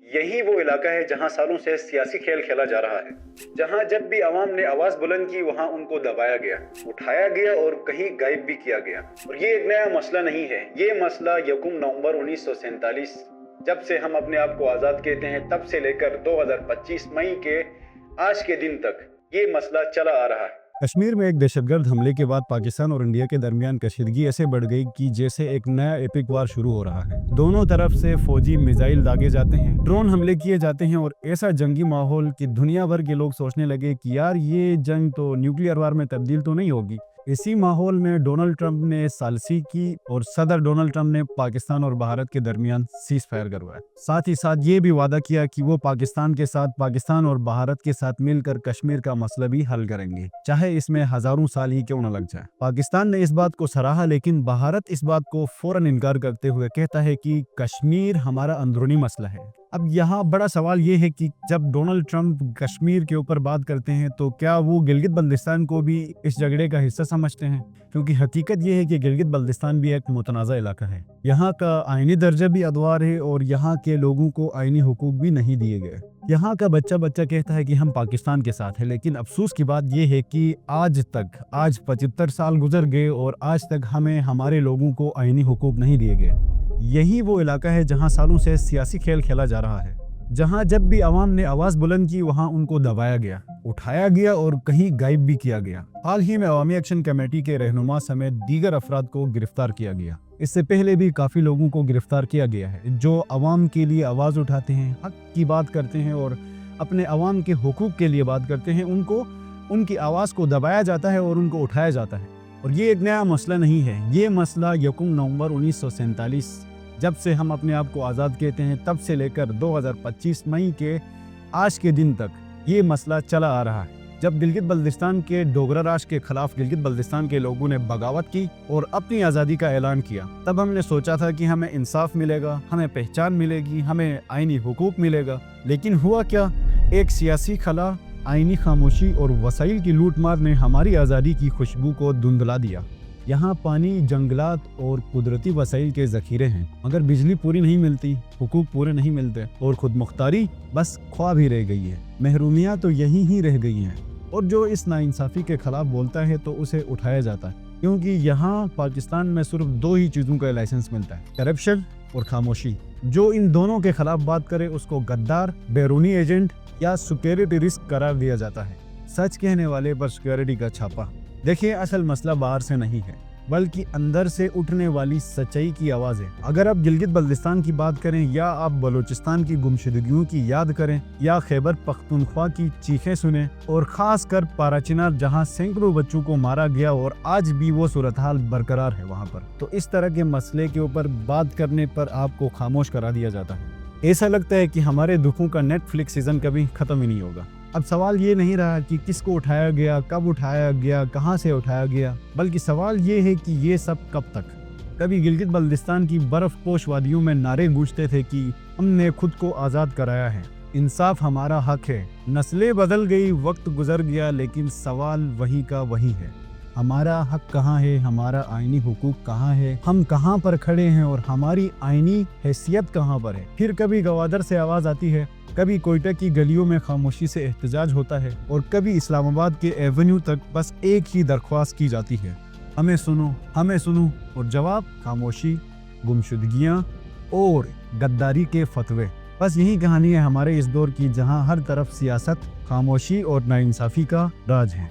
यही वो इलाका है जहां सालों से सियासी खेल खेला जा रहा है, जहां जब भी अवाम ने आवाज बुलंद की वहां उनको दबाया गया, उठाया गया और कहीं गायब भी किया गया। और ये एक नया मसला नहीं है, ये मसला 1 नवंबर 1947 जब से हम अपने आप को आज़ाद कहते हैं तब से लेकर 2025 मई के आज के दिन तक ये मसला चला आ रहा है। कश्मीर में एक दहशतगर्द हमले के बाद पाकिस्तान और इंडिया के दरमियान कशीदगी ऐसे बढ़ गई कि जैसे एक नया एपिक वार शुरू हो रहा है। दोनों तरफ से फौजी मिसाइल दागे जाते हैं, ड्रोन हमले किए जाते हैं और ऐसा जंगी माहौल कि दुनिया भर के लोग सोचने लगे कि यार ये जंग तो न्यूक्लियर वार में तब्दील तो नहीं होगी। इसी माहौल में डोनाल्ड ट्रंप ने सालसी की और सदर डोनाल्ड ट्रंप ने पाकिस्तान और भारत के दरमियान सीज फायर करवाया। साथ ही साथ ये भी वादा किया कि वो पाकिस्तान और भारत के साथ मिलकर कश्मीर का मसला भी हल करेंगे, चाहे इसमें हजारों साल ही क्यों न लग जाए। पाकिस्तान ने इस बात को सराहा, लेकिन भारत इस बात को फौरन इनकार करते हुए कहता है कि कश्मीर हमारा अंदरूनी मसला है। अब यहाँ बड़ा सवाल ये है कि जब डोनाल्ड ट्रंप कश्मीर के ऊपर बात करते हैं तो क्या वो गिलगित बल्तिस्तान को भी इस झगड़े का हिस्सा समझते हैं? क्योंकि हकीकत ये है कि गिलगित बल्तिस्तान भी एक मुतनाज़ा इलाका है। यहाँ का आईनी दर्जा भी अदवार है और यहाँ के लोगों को आईनी हुकूक भी नहीं दिए गए। यहाँ का बच्चा कहता है कि हम पाकिस्तान के साथ हैं, लेकिन अफसोस की बात यह है कि आज 75 साल गुजर गए और आज तक हमें हमारे लोगों को आईनी हुकूक नहीं दिए गए। यही वो इलाका है जहां सालों से सियासी खेल खेला जा रहा है, जहां जब भी अवाम ने आवाज बुलंद की वहां उनको दबाया गया, उठाया गया और कहीं गायब भी किया गया। हाल ही में अवामी एक्शन कमेटी के रहनुमा समेत दीगर अफराद को गिरफ्तार किया गया। इससे पहले भी काफी लोगों को गिरफ्तार किया गया है जो अवाम के लिए आवाज उठाते हैं, हक की बात करते हैं और अपने अवाम के हुकूक के लिए बात करते हैं। उनकी आवाज को दबाया जाता है और उनको उठाया जाता है। और ये एक नया मसला नहीं है, ये मसला 1 नवंबर 1947 जब से हम अपने आप को आज़ाद कहते हैं तब से लेकर 2025 मई के आज के दिन तक ये मसला चला आ रहा है। जब गिलगित बल्तिस्तान के डोगरा राज के खिलाफ गिलगित बल्तिस्तान के लोगों ने बगावत की और अपनी आज़ादी का ऐलान किया, तब हमने सोचा था कि हमें इंसाफ मिलेगा, हमें पहचान मिलेगी, हमें आईनी हुकूक मिलेगा। लेकिन हुआ क्या? एक सियासी खला, आईनी खामोशी और वसाइल की लूटमार ने हमारी आज़ादी की खुशबू को धुंधला दिया। यहाँ पानी, जंगलात और कुदरती वसाइल के ज़ख़ीरे हैं, मगर बिजली पूरी नहीं मिलती, हुकूक पूरे नहीं मिलते और खुद मुख्तारी बस ख्वाब ही रह गई है। महरूमियाँ तो यहीं ही रह गई हैं। और जो इस नाइंसाफ़ी के खिलाफ बोलता है तो उसे उठाया जाता है, क्योंकि यहाँ पाकिस्तान में सिर्फ 2 ही चीज़ों का लाइसेंस मिलता है, करप्शन और खामोशी। जो इन दोनों के खिलाफ बात करे उसको गद्दार, बैरूनी एजेंट या सिक्योरिटी रिस्क करार दिया जाता है। सच कहने वाले पर सिक्योरिटी का छापा। देखिए, असल मसला बाहर से नहीं है, बल्कि अंदर से उठने वाली सच्चाई की आवाज़ है। अगर आप गिलगित बल्तिस्तान की बात करें या आप बलूचिस्तान की गुमशुदगियों की याद करें या खैबर पख्तूनख्वा की चीखें सुने और ख़ास कर पाराचिनार जहां सैकड़ों बच्चों को मारा गया और आज भी वो सूरत हाल बरकरार है वहां पर, तो इस तरह के मसले के ऊपर बात करने पर आपको खामोश करा दिया जाता है। ऐसा लगता है कि हमारे दुखों का नेटफ्लिक्स सीजन कभी ख़त्म ही नहीं होगा। अब सवाल ये नहीं रहा कि किसको उठाया गया, कब उठाया गया, कहाँ से उठाया गया, बल्कि सवाल ये है कि ये सब कब तक। कभी गिलगित बल्तिस्तान की बर्फ़पोश वादियों में नारे गूंजते थे कि हमने खुद को आज़ाद कराया है, इंसाफ हमारा हक है। नस्लें बदल गई, वक्त गुजर गया, लेकिन सवाल वही का वही है। हमारा हक कहाँ है, हमारा आईनी हुकूक कहाँ है, हम कहाँ पर खड़े हैं और हमारी आईनी हैसियत कहाँ पर है। फिर कभी गवादर से आवाज़ आती है, कभी कोयटा की गलियों में खामोशी से एहतजाज होता है और कभी इस्लामाबाद के एवेन्यू तक बस एक ही दरख्वास्त की जाती है, हमें सुनो, हमें सुनो। और जवाब खामोशी, गुमशुदगियाँ और गद्दारी के फतवे। बस यही कहानी है हमारे इस दौर की, जहाँ हर तरफ सियासत, खामोशी और नाइंसाफ़ी का राज है।